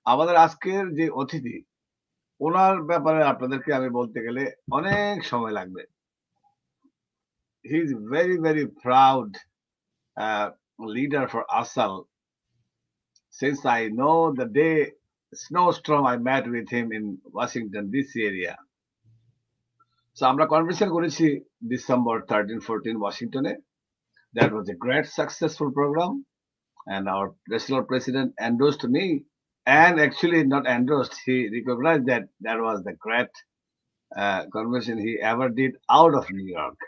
আমাদের আজকের যে অতিথি, ওনার ব্যাপারে আপনাদেরকে আমি বলতে গেলে অনেক সময় লাগবে। He is very, very proud leader for ASAL. Since I know the day snowstorm I met with him in Washington DC area. So আমরা কনভারসেশন করেছি December 13-14 Washington. That was a great successful program and our national president endorsed me, and actually not endorsed, he recognized that that was the great convention he ever did out of New York.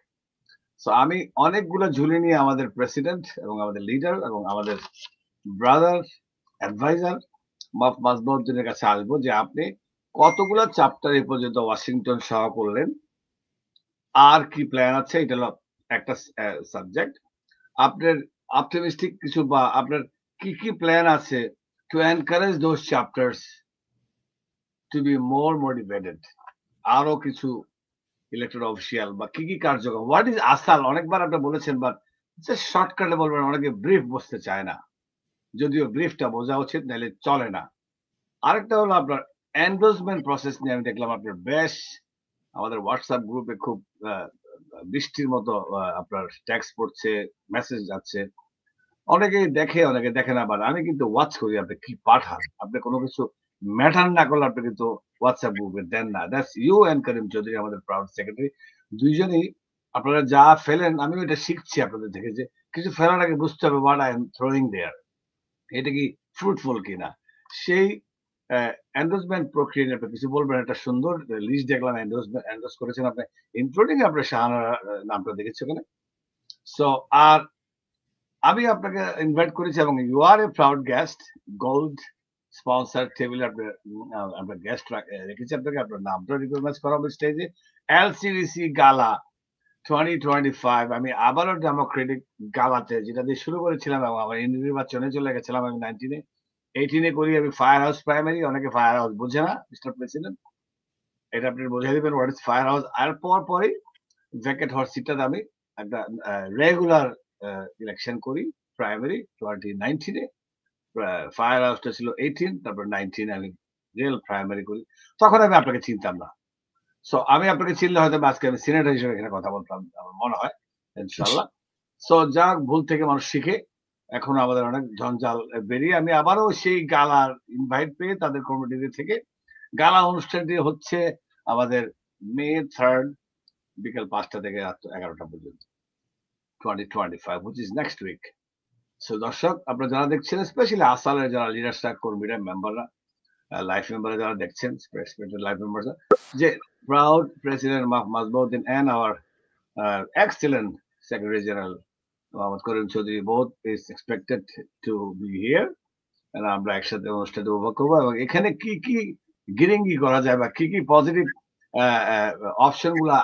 So আমি অনেকগুলো ঝুলি নিয়ে আমাদের president এবং আমাদের leader এবং আমাদের brother adviser মাসবাউদ্দিনের কাছে আসবো যে আপনি কতগুলো চ্যাপ্টার এ পর্যন্ত ওয়াশিংটন সহ করলেন, আর কি প্ল্যান আছে, এটা হলো একটা সাবজেক্ট। আপনার অপটিমিস্টিক কিছু বা আপনার কি কি প্ল্যান আছে to encourage those chapters to be more motivated, আরো কিছু ইলেক্টেড অফিসিয়াল বা কি কি কার্যক্রম, হোয়াট ইজ আসাল, অনেকবার আপনি বলেছেন, বাট শর্টকাটে বলবেন, অনেকে ব্রিফ বুঝতে চায় না, যদিও ব্রিফটা বোঝা উচিত, নাহলে চলে না। আরেকটা হলো আপনার এন্ডোর্সমেন্ট প্রসেস নিয়ে আমি দেখলাম আপনার বেশ আমাদের হোয়াটসঅ্যাপ গ্রুপে খুব বৃষ্টির মতো আপনার টেক্সট পড়ছে, মেসেজ যাচ্ছে, অনেকেই দেখে অনেকে দেখে না, বাট আমি কিন্তু ওয়াচ করি আপনি কি পাঠান। আপনি কোনো কিছু ম্যাটার না করলে আপনি কিন্তু হোয়াটসঅ্যাপ গ্রুপে দেন না। That's you and Karim Chowdhury, আমাদের প্রাউড সেক্রেটারি। দুইজনই আপনারা যা ফেলেন, আমিও এটা শিখছি আপনাদের থেকে, যে কিছু ফেলার আগে বুঝতে হবে হোয়াট আই এম থ্রোয়িং দেয়ার, এটা কি ফ্রুটফুল কিনা। সেই এন্ডোর্সমেন্ট প্রক্রিয়া নিয়ে আপনি কিছু বলবেন। একটা সুন্দর লিস্ট দেখলাম এন্ডোর্স করেছেন আপনি, ইনক্লুডিং আপনার শাহানার নামটা দেখেছি ওখানে। সো আর আমি আপনাকে ইনভাইট করেছি এবং you are a proud guest, gold sponsor টেবিলে আপনার গেস্ট রেখেছি আপনাকে, আপনার নামটা রিকগনাইজ করা হবে স্টেজে। এলসিডিসি গালা 2025, আমি আবারও ডেমোক্রেটিক গালাতে, যেটা দিয়ে শুরু করেছিলাম এবং আমার নির্বাচনে চলে গেছিলাম আমি 19-18 করি আমি ফায়ার হাউস প্রাইমারি। অনেকে ফায়ার হাউস বোঝে না, মিস্টার প্রেসিডেন্ট, এটা আপনি বোঝাই দিবেন হোয়াট ইজ ফায়ার হাউস। আর পরই ভ্যাকেট হওয়ার সিটটাতে আমি একটা রেগুলার ইলেকশন করি প্রাইমারি 2019-এ। ফায়ার হাউসটা ছিল 18, তারপর 19 আমি রিয়েল প্রাইমারি করি। তখন আমি আপনাকে চিনতাম না। সো আমি আপনাকে চিনলে হয়তো আজকে আমি সিনেটর হিসেবে এখানে কথা বলতাম, আমার মনে হয়, ইনশাল্লাহ। সো যা ভুল থেকে মানুষ শিখে, এখন আমাদের অনেক ঝঞ্ঝাল বেরিয়ে আমি আবারও সেই গালার ইনভাইট পেয়ে তাদের কমিটি থেকে, গালা অনুষ্ঠানটি হচ্ছে আমাদের মে 3 বিকেল 5টা থেকে রাত 11টা পর্যন্ত 2025, which is next week. So দর্শক, আপনারা যারা দেখছেন, স্পেশালি আসালের যারা লিডার্সরা, কর্মীরা, মেম্বাররা, লাইফ মেম্বাররা যারা দেখছেন, লাইফ মেম্বার, যে proud president Masbauddin and our excellent Secretary General Mohammad Karim Chaudhary both is expected to be here, and আমরা একসাথে অনুষ্ঠানটি উপভোগ করবো এবং এখানে কি কি গিরিঙ্গি করা যায় বা কি কি পজিটিভ অপশন গুলা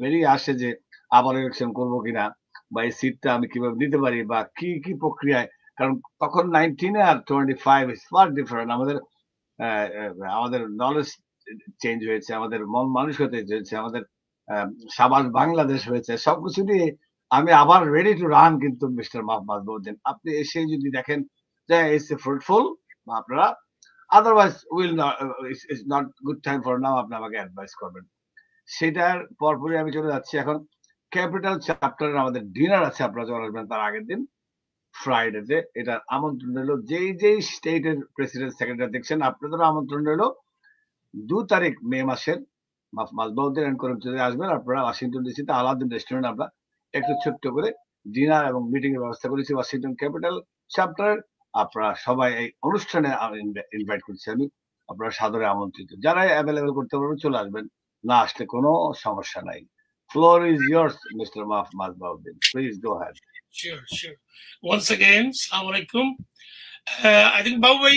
বেরিয়ে আসে, যে আবার ইলেকশন করবো কিনা, বা এই সিটটা আমি কিভাবে নিতে পারি, বা কি কি প্রক্রিয়ায়। কারণ তখন 19 আর 25 ইজ ফার ডিফারেন্ট। আমাদের নলেজ চেঞ্জ হয়েছে, আমাদের মন মানসিকতা চেঞ্জ হয়েছে, আমাদের সাবাস বাংলাদেশ হয়েছে, সবকিছু নিয়ে আমি আবার রেডি টু রান। কিন্তু মিস্টার মাসবাউদ্দিন, আপনি এসে যদি দেখেন যে ইটস এ ফ্রুটফুল, আপনারা otherwise will not, it's not good time for now, আপনি আমাকে অ্যাডভাইস করবেন। সেটার পরপরই আমি চলে যাচ্ছি এখন ক্যাপিটাল চ্যাপ্টারের আমাদের ডিনার আছে, আপনারা যখন আসবেন তার আগের দিন ফ্রাইডেতে। এটার আমন্ত্রণ রইল যেই যেই স্টেটের প্রেসিডেন্ট সেক্রেটারি দেখছেন, আপনাদেরও আমন্ত্রণ রইল 2 তারিখ মে মাসের মাসবাউদ্দিন এন্ড করিম চৌধুরী আসবেন। আপনারা ওয়াশিংটন ডিসিতে আলাউদ্দিন রেস্টুরেন্ট আমরা একটু ছোট্ট করে ডিনার এবং মিটিং এর ব্যবস্থা করেছি ওয়াশিংটন ক্যাপিটাল চ্যাপ্টার। আপনারা সবাই এই অনুষ্ঠানে ইনভাইট করছি আমি, আপনারা সাদরে আমন্ত্রিত। যারা অ্যাভেলেবেল করতে পারবেন চলে আসবেন, না আসলে কোনো সমস্যা নাই। Floor is yours, Mr. Masbaudin. Please go ahead. Sure. Once again, Assalamu alaikum. I think, Babu,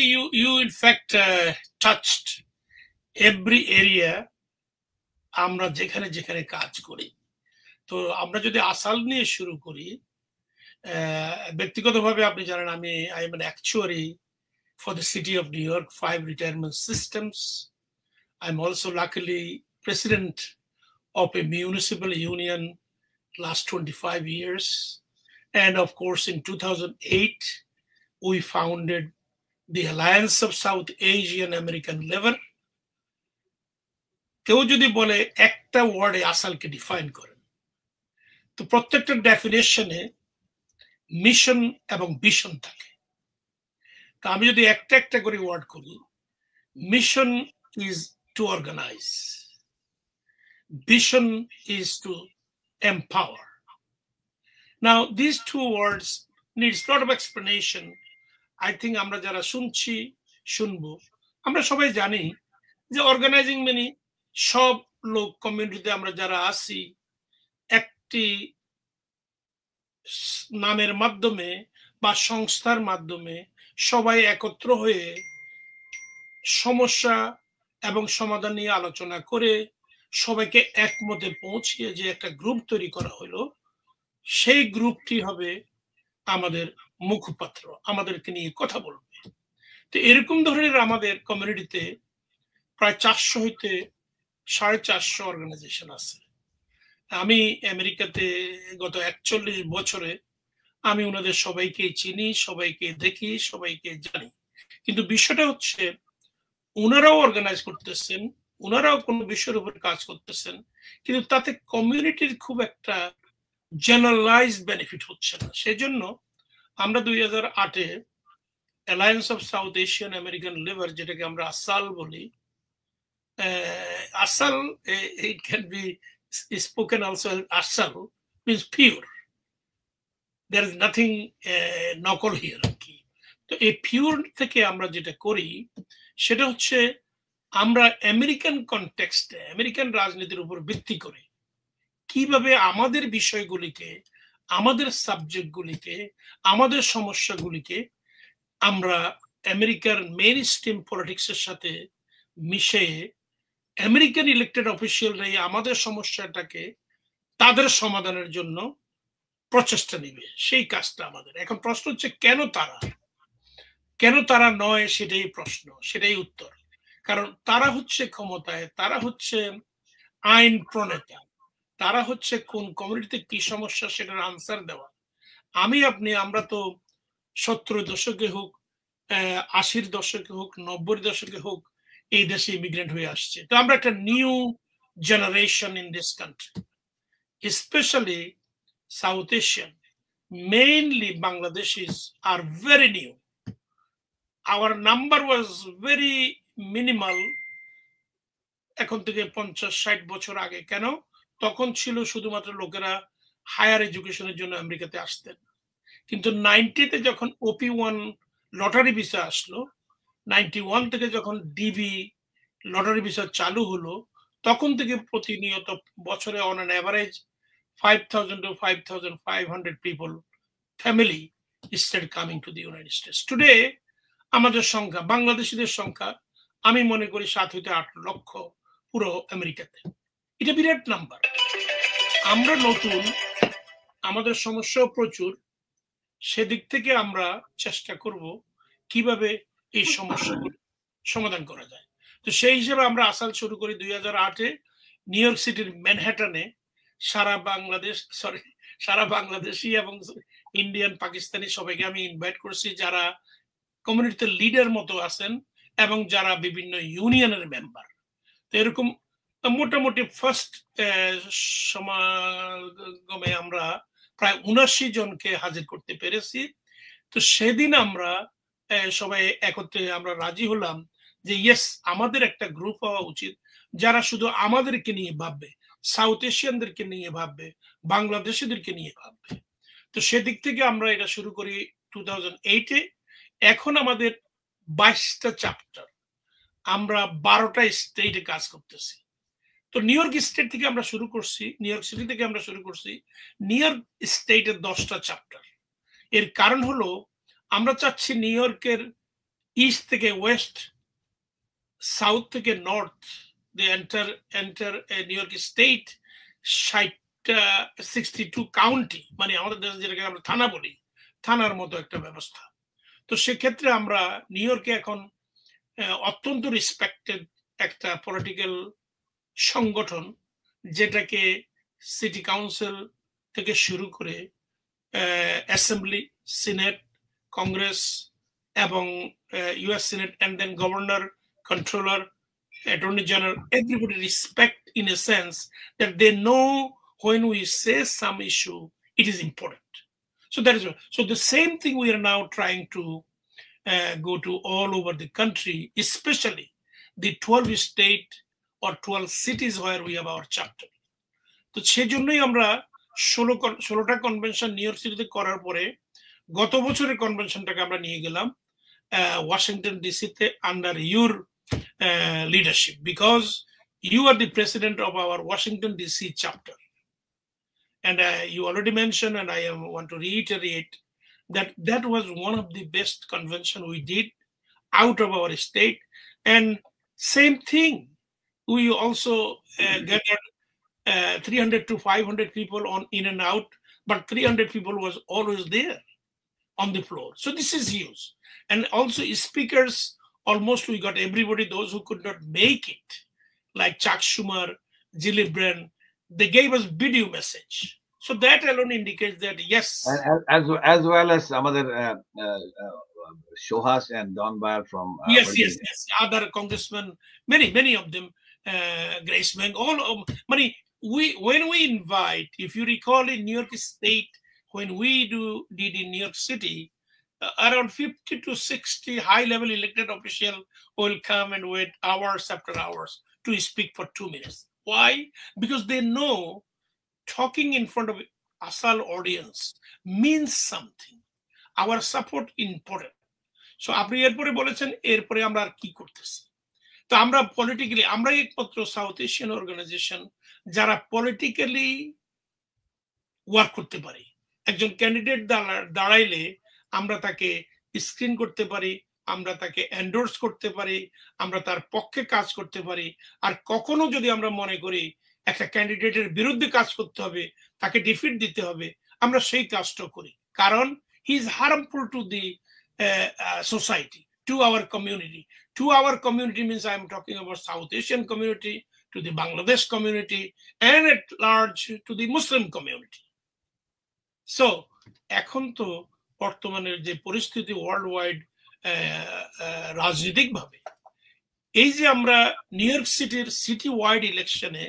you in fact touched every area আমরা যেখানে যেখানে কাজ করি। তো আমরা যদি আসাল নিয়ে শুরু করি, ব্যক্তিগতভাবে আপনি জানেন আমি I am an actuary for the city of New York, 5 retirement systems. I'm also luckily president of a municipal union last 25 years. And of course, in 2008, we founded the alliance of South Asian American liver. কেউ যদি বলে একটা ওয়ার্ডে আসালকে define করেন, তো প্রত্যেকটা ডেফিনেশনে mission এবং vision থাকে। তা আমি যদি একটা একটা করে ওয়ার্ড করি, mission is to organise, vision is to empower. Now, these two words needs a lot of explanation. I think আমরা যারা শুনছি শুনবো, আমরা সবাই জানি যে অর্গানাইজিং মানে সব লোক কমিউনিটিতে আমরা যারা আছি একটি নামের মাধ্যমে বা সংস্থার মাধ্যমে সবাই একত্র হয়ে সমস্যা এবং সমাধান নিয়ে আলোচনা করে সবাইকে একমতে পৌঁছিয়ে যে একটা গ্রুপ তৈরি করা হলো, সেই গ্রুপটি হবে আমাদের মুখপাত্র, আমাদেরকে নিয়ে কথা বলবে। তো এরকম ধরনের আমাদের কমিউনিটিতে প্রায় 400 হইতে 450 অর্গানাইজেশন আছে। আমি আমেরিকাতে গত 41 বছরে আমি ওনাদের সবাইকে চিনি, সবাইকে দেখি, সবাইকে জানি। কিন্তু বিষয়টা হচ্ছে ওনারাও অর্গানাইজ করতেছেন, ওনারাও কোনো বিষয়ের উপর কাজ করতেছেন, কিন্তু তাতে কমিউনিটির খুব একটা জেনারেলাইজড বেনিফিট হচ্ছে না। সেজন্য আমরা 2008-এ alliance of South Asian American liver, যেটাকে আমরা আসাল বলি, আসাল it can be spoken also as asal, means pure. There is nothing নকল here আর কি। তো এই পিওর থেকে আমরা যেটা করি সেটা হচ্ছে আমরা আমেরিকান কনটেক্সটে, আমেরিকান রাজনীতির উপর ভিত্তি করে কিভাবে আমাদের বিষয়গুলিকে, আমাদের সাবজেক্টগুলিকে, আমাদের সমস্যাগুলিকে আমরা আমেরিকার মেইন স্ট্রিম পলিটিক্সের সাথে মিশে আমেরিকান ইলেক্টেড অফিসিয়ালরাই আমাদের সমস্যাটাকে তাদের সমাধানের জন্য প্রচেষ্টা নিবে, সেই কাজটা আমাদের। এখন প্রশ্ন হচ্ছে কেন তারা নয়, সেটাই প্রশ্ন, সেটাই উত্তর। কারণ তারা হচ্ছে ক্ষমতায়, তারা হচ্ছে আইন প্রণেতা, তারা হচ্ছে কোন কমিউনিটিতে কি সমস্যা সেটার আনসার দেওয়া। আমরা তো 70 দশকে হোক, 80 দশকে হোক, 90 দশকে হোক এই দেশে ইমিগ্রেন্ট হয়ে আসছে। তো আমরা একটা new generation in this country, specially south Asian, mainly Bangladeshis are very new. Our number was very minimal এখন থেকে 50-60 বছর আগে। কেন? তখন ছিল শুধুমাত্র লোকেরা হায়ার এডুকেশনের জন্য আমেরিকাতে আসতেন। কিন্তু 90-তে যখন OP1 লটারি ভিসা আসলো, 91 থেকে যখন ডিবি লটারি ভিসা চালু হলো, তখন থেকে প্রতিনিয়ত বছরে on an average 5,000 to 5,500 people family started coming to the United States. Today আমাদের সংখ্যা, বাংলাদেশিদের সংখ্যা আমি মনে করি 7 হইতে 8 লক্ষ পুরো আমেরিকাতে। এটা বিরাট নাম্বার। আমরা নতুন, আমাদের সমস্যাও প্রচুর, সেদিক থেকে আমরা চেষ্টা করব কিভাবে এই সমস্যাগুলো সমাধান করা যায়। তো সেই হিসেবে আমরা আসাল শুরু করি 2008-এ নিউ ইয়র্ক সিটির ম্যানহাটনে। সারা বাংলাদেশি এবং ইন্ডিয়ান, পাকিস্তানি সবাইকে আমি ইনভাইট করছি, যারা কমিউনিটিতে লিডার মতো আছেন এবং যারা বিভিন্ন ইউনিয়নের মেম্বার। তো এরকম মোটামুটি ফার্স্ট সমাগমে আমরা প্রায় 79 জনকে হাজির করতে পেরেছি। তো সেদিন আমরা সবাই একত্রে আমরা রাজি হলাম যে ইয়েস, আমাদের একটা গ্রুপ হওয়া উচিত যারা শুধু আমাদেরকে নিয়ে ভাববে, সাউথ এশিয়ানদেরকে নিয়ে ভাববে, বাংলাদেশিদেরকে নিয়ে ভাববে। তো সেদিক থেকে আমরা এটা শুরু করি 2008-এ। এখন আমাদের 22টা চ্যাপ্টার, আমরা 12টা স্টেটে কাজ করতেছি। তো নিউ ইয়র্ক স্টেট থেকে আমরা শুরু করছি, নিউ ইয়র্ক সিটি থেকে আমরা শুরু করছি, নিউ ইয়র্ক স্টেটের 10টা চ্যাপ্টার। এর কারণ হলো আমরা চাচ্ছি নিউ ইয়র্কের ইস্ট থেকে ওয়েস্ট, সাউথ থেকে north, enter new York state 62 county, মানে আমাদের দেশে যেটাকে আমরা থানা বলি, থানার মতো একটা ব্যবস্থা। তো সেক্ষেত্রে আমরা নিউ ইয়র্কে এখন অত্যন্ত রেসপেক্টেড একটা পলিটিক্যাল সংগঠন, যেটাকে সিটি কাউন্সিল থেকে শুরু করে অ্যাসেম্বলি, সিনেট, কংগ্রেস এবং US Senate, and then governor, controller, attorney general, everybody respect in a sense that they know when we say some issue, it is important. So that is so the same thing we are now trying to go to all over the country, especially the 12 state or 12 cities where we have our chapter. তো সেজন্যই আমরা 16টা convention new York সিটিতে করার পরে গত বছরের কনভেনশনটাকে আমরা নিয়ে গেলাম ওয়াশিংটন ডিসিতে under your leadership, because you are the president of our Washington DC chapter. And you already mentioned, and I want to reiterate, that that was one of the best convention we did out of our state. And same thing, we also gathered 300 to 500 people on in and out, but 300 people was always there on the floor. So this is huge. And also speakers, almost we got everybody, those who could not make it, like Chuck Schumer, Gillibrand, they gave us video message. So that alone indicates that yes. As well as some other Shohas and Don Bayer from yes, other congressmen, many of them, Grace Meng, all of many. When we invite, if you recall in New York State, when we did in New York City, around 50 to 60 high-level elected officials will come and wait hours after hours to speak for 2 minutes. Why? Because they know talking in front of ASAL audience means something. Our support important. So আপনি এরপরে বলেছেন এরপরে আমরা আর কি করতেছি। তো আমরা politically আমরা একমাত্র সাউথ এশিয়ান অর্গানাইজেশন যারা পলিটিক্যালি ওয়ার্ক করতে পারি। একজন ক্যান্ডিডেট দাঁড়াইলে আমরা তাকে স্ক্রিন করতে পারি, আমরা তাকে এন্ডোর্স করতে পারি, আমরা তার পক্ষে কাজ করতে পারি। আর কখনো যদি আমরা মনে করি একটা ক্যান্ডিডেটের বিরুদ্ধে কাজ করতে হবে, তাকে ডিফিট দিতে হবে, আমরা সেই কাজটা করি। কারণ he is harmful to the society, to our community. To our community means I am talking about South Asian community, to the Bangladesh community, and at large to the Muslim community. So, এখন তো বর্তমানের যে পরিস্থিতি world wide রাজনৈতিক ভাবে, এই যে আমরা নিউ ইয়র্ক সিটির সিটি ওয়াইড ইলেকশনে,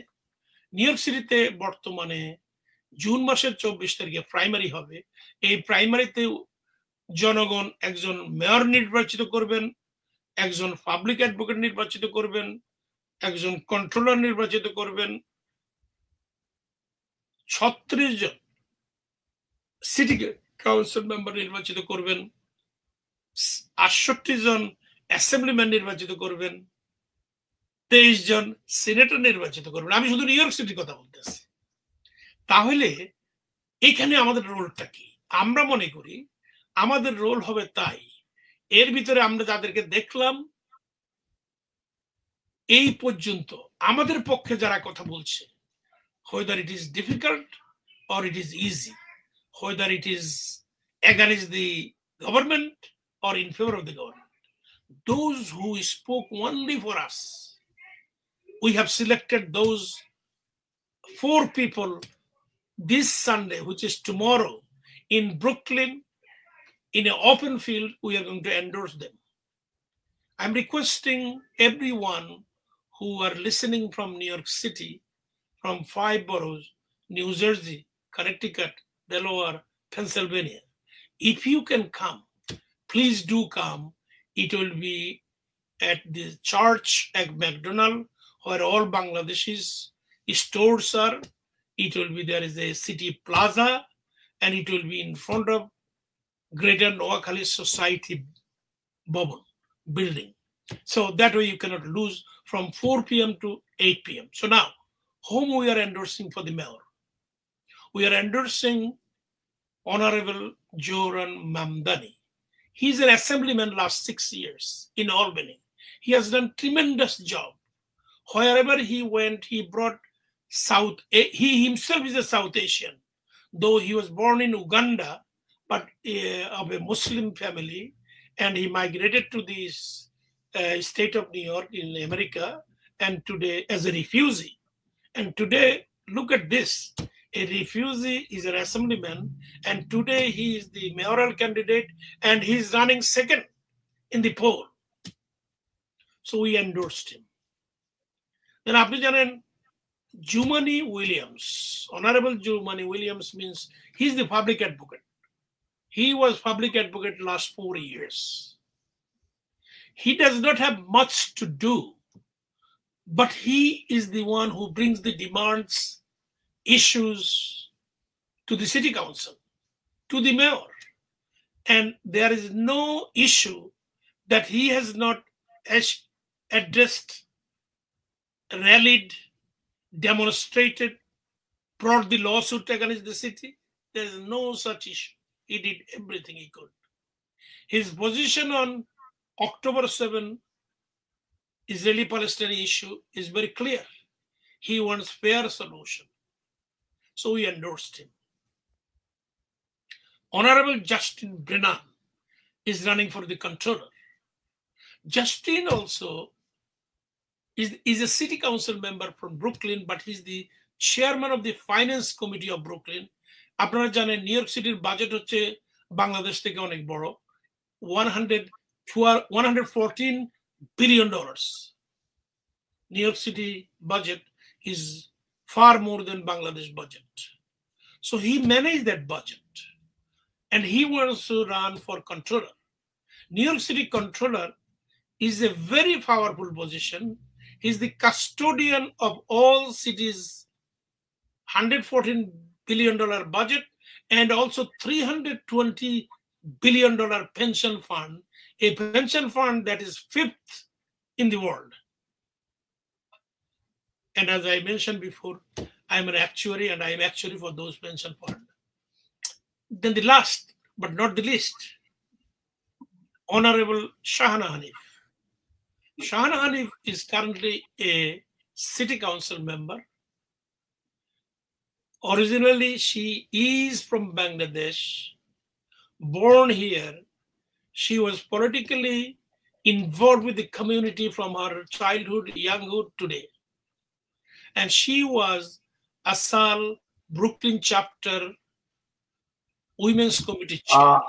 নিউ ইয়র্ক সিটিতে বর্তমানে জুন মাসের 24 তারিখে প্রাইমারি হবে। এই প্রাইমারিতে জনগণ একজন মেয়র নির্বাচিত করবেন, একজন পাবলিক অ্যাডভোকেট নির্বাচিত করবেন, একজন কন্ট্রোলার নির্বাচিত করবেন, 36 জন সিটি কাউন্সিল মেম্বার নির্বাচিত করবেন, 68 জন অ্যাসেম্বলিম্যান নির্বাচিত করবেন, 23 জন সিনেটর নির্বাচিত করবেন। আমি শুধু নিউ ইয়র্ক সিটির কথা বলতেছি। তাহলে এখানে আমাদের রোলটা কি? আমরা মনে করি আমাদের রোল হবে তাই, এর ভিতরে আমরা যাদেরকে দেখলাম এই পর্যন্ত আমাদের পক্ষে যারা কথা বলছে, whether it is difficult or it is easy, whether it is against the government or in favor of the government, those who spoke only for us, we have selected those 4 people this Sunday, which is tomorrow, in Brooklyn. In an open field, we are going to endorse them. I'm requesting everyone who are listening from New York City, from 5 boroughs, New Jersey, Connecticut, Delaware, Pennsylvania. If you can come, please do come. It will be at the church at McDonald, where all Bangladeshis stores are. It will be, there is a city plaza, and it will be in front of Greater Noakhali Society Bubble building. So that way you cannot lose, from 4 p.m. to 8 p.m. So now, whom we are endorsing for the mayor? We are endorsing Honorable Joran Mamdani. He's an assemblyman last 6 years in Albany. He has done tremendous job. Wherever he went, he brought he himself is a South Asian, though he was born in Uganda, but of a Muslim family, and he migrated to the state of New York in America, and today as a refugee. And today, look at this, a refugee is an assemblyman, and today he is the mayoral candidate, and he is running second in the poll. So we endorsed him. Then আপনি জানেন Jumani Williams, Honorable Jumani Williams means he's the public advocate. He was public advocate last 4 years. He does not have much to do, but he is the one who brings the demands, issues to the city council, to the mayor. And there is no issue that he has not addressed, rallied, demonstrated, brought the lawsuit against the city. There is no such issue. He did everything he could. His position on October 7 Israeli-Palestinian issue is very clear. He wants fair solution. So we endorsed him. Honorable Justin Brennan is running for the controller. Justin also is a city council member from Brooklyn, but he's the chairman of the finance committee of Brooklyn. আপনারা জানেন new York সিটির budget হচ্ছে বাংলাদেশ থেকে অনেক বড়, $114 billion. New York City budget is far more than Bangladesh budget. So he managed that budget and he wants to run for controller. New York City controller is a very powerful position. He's the custodian of all cities' $114 billion budget and also $320 billion pension fund, a pension fund that is 5th in the world. And as I mentioned before, I'm an actuary and I'm actuary for those pension funds. Then the last but not the least, Honorable Shahana Hanif. Shahana Hanif is currently a city council member. Originally, she is from Bangladesh, born here. She was politically involved with the community from her childhood, younghood today. And she was ASAL Brooklyn chapter women's committee chair.